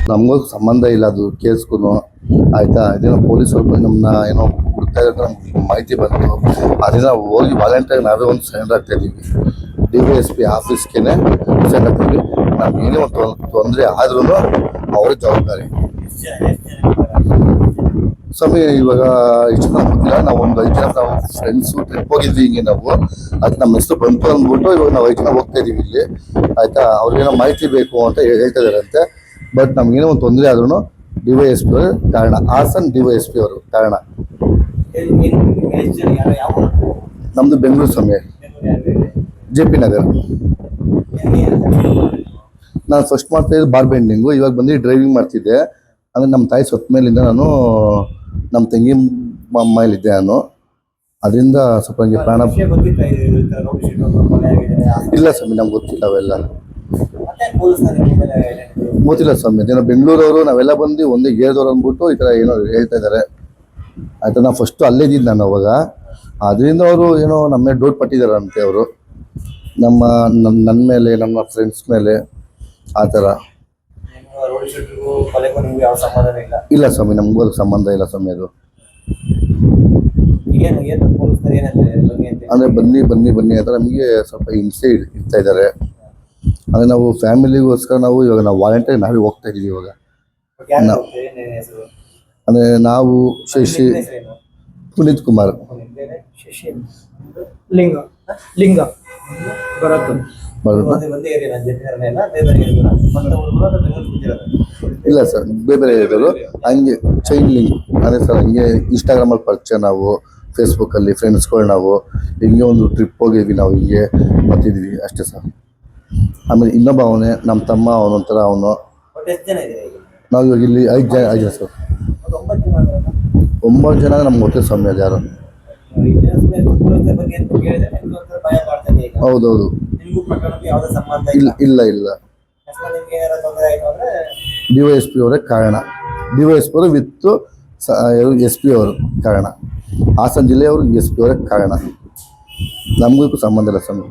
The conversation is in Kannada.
ನಮಗೂ ಸಂಬಂಧ ಇಲ್ಲ ಅದು ಕೇಸ್ಗೂ. ಆಯಿತಾ, ಇದೇನೋ ಪೊಲೀಸರು ಬಂದು ನಮ್ಮನ್ನ ಏನೋ ಹುಡ್ತಾ ಇದ್ರೆ ನಮ್ಗೆ ಮಾಹಿತಿ ಬಂತು. ಅದನ್ನ ಹೋಗಿ ವಾಲಂಟಿಯರ್ ನಾವೇ ಒಂದು ಸೆಂಡ್ ಆಗ್ತಾಯಿದ್ದೀವಿ, DYSP ಆಫೀಸ್ಗೆ ಸೆಂಡ್ ಆಗ್ತೀವಿ. ನಮ್ಗೇನೇ ಒಂದು ತೊಂದರೆ ಆದ್ರೂ ಅವ್ರಿಗೆ ಜವಾಬ್ದಾರಿ. ಸ್ವಾಮಿ ಇವಾಗ ಇಷ್ಟು ಜನ ಗೊತ್ತಿಲ್ಲ, ನಾವು ಒಂದು 5 ಜನ ನಾವು ಫ್ರೆಂಡ್ಸು ಟ್ರಿಪ್ ಹೋಗಿದ್ವಿ ಹಿಂಗೆ ನಾವು. ಅದು ನಮ್ಮ ಹೆಸರು ಬಂತು ಅಂದ್ಬಿಟ್ಟು ಇವಾಗ ನಾವು 5 ಜನ ಹೋಗ್ತಾ ಇದೀವಿ ಇಲ್ಲಿ. ಆಯಿತಾ, ಅವ್ರಿಗೇನೋ ಮಾಹಿತಿ ಬೇಕು ಅಂತ ಹೇಳ್ತಾ ಇದಾರಂತೆ. ಬಟ್ ನಮ್ಗೇನೋ ಒಂದು ತೊಂದರೆ ಆದ್ರೂ DYSP ಅವರು ಕಾರಣ, ಹಾಸನ್ DYSP ಅವರು ಕಾರಣ. ನಮ್ಮದು ಬೆಂಗಳೂರು ಸ್ವಾಮಿ, JP ನಗರ್. ನಾನು ಫಸ್ಟ್ ಮಾಡ್ತಾಯಿದ್ದು ಬಾರ್ ಬೆಂಡಿಂಗು, ಇವಾಗ ಬಂದು ಡ್ರೈವಿಂಗ್ ಮಾಡ್ತಿದ್ದೆ. ಅಂದರೆ ನಮ್ಮ ತಾಯಿ ಸತ್ತ ಮೇಲಿಂದ ನಾನು ನಮ್ಮ ತಂಗಿ ಮನೇಲಿದ್ದೆ ನಾನು. ಅದರಿಂದ ಸ್ವಲ್ಪ ನನಗೆ ಪ್ರಾಣ. ಇಲ್ಲ ಸ್ವಾಮಿ, ನಮ್ಗೆ ಗೊತ್ತಿಲ್ಲ ಅವೆಲ್ಲ, ಗೊತ್ತಿಲ್ಲ ಸ್ವಾಮಿ. ಅದೇನೋ ಬೆಂಗಳೂರವರು ನಾವೆಲ್ಲ ಬಂದು ಒಂದೇ ಏರಿದವ್ರು ಅಂದ್ಬಿಟ್ಟು ಈ ಥರ ಏನೋ ಹೇಳ್ತಾ ಇದ್ದಾರೆ. ಆಯಿತಾ, ನಾವು ಫಸ್ಟು ಅಲ್ಲೇ ಇದ್ದಿದ್ದು ನಾನು ಅವಾಗ. ಅದರಿಂದ ಅವರು ಏನೋ ನಮ್ಮ ಮೇಲೆ ಡೌಟ್ ಪಟ್ಟಿದ್ದಾರಂತೆ ಅವರು, ನನ್ನ ಮೇಲೆ, ನಮ್ಮ ಫ್ರೆಂಡ್ಸ್ ಮೇಲೆ, ಆ ಥರ. ಇಲ್ಲ ಸ್ವಾಮಿ, ನಮಗೂ ಅದಕ್ಕೆ ಸಂಬಂಧ ಇಲ್ಲ ಸ್ವಾಮಿ. ಅದು ಅಂದರೆ ಬನ್ನಿ ಅಂತ ನಮಗೆ ಸ್ವಲ್ಪ ಹಿಂಸೆ ಇಡ್ತಾ ಇದ್ದಾರೆ. ಅಂದರೆ ನಾವು ಫ್ಯಾಮಿಲಿಗೋಸ್ಕರ ಇವಾಗ ನಾವು ವಾಲಂಟಿಯರ್ ನಾವೇ ಹೋಗ್ತಾ ಇದ್ದೀವಿ ಇವಾಗ. ಅಂದರೆ ನಾವು ಶಶಿ ಪುನೀತ್ ಕುಮಾರ್, ಲಿಂಗ ಇಲ್ಲ ಸರ್, ಬೇರೆ ಇರೋದು ಹಂಗೆ ಚೈನ್ ಲಿಂಕ್. ಅದೇ ಸರ್, ಹಂಗೆ ಇನ್ಸ್ಟಾಗ್ರಾಮಲ್ಲಿ ಪರಿಚಯ, ನಾವು ಫೇಸ್ಬುಕ್ಕಲ್ಲಿ ಫ್ರೆಂಡ್ಸ್ಗಳು, ನಾವು ಹಿಂಗೆ ಒಂದು ಟ್ರಿಪ್ ಹೋಗಿದ್ವಿ, ನಾವು ಹಿಂಗೆ ಬರ್ತಿದ್ವಿ ಅಷ್ಟೇ ಸರ್. ಆಮೇಲೆ ಇನ್ನೊಬ್ಬ ಅವನೇ ನಮ್ಮ ತಮ್ಮ, ಅವನೊಂಥರ ಅವನು. ನಾವು ಇವಾಗ ಇಲ್ಲಿ 5 ಜನ ಸರ್. 9 ಜನ ನಮ್ಗೆ ಗೊತ್ತಿಲ್ಲ ಸ್ವಾಮಿ. ಅದು ಯಾರು? ಹೌದೌದು. ಇಲ್ಲ DYSP ಅವರೇ ಕಾರಣ. DYSP ಅವರು ವಿತ್ SP ಅವರು ಕಾರಣ. ಹಾಸನ ಜಿಲ್ಲೆಯವರು SP ಅವರೇ ಕಾರಣ. ನಮಗೂ ಸಂಬಂಧ ಇಲ್ಲ ಸ್ವಾಮಿ.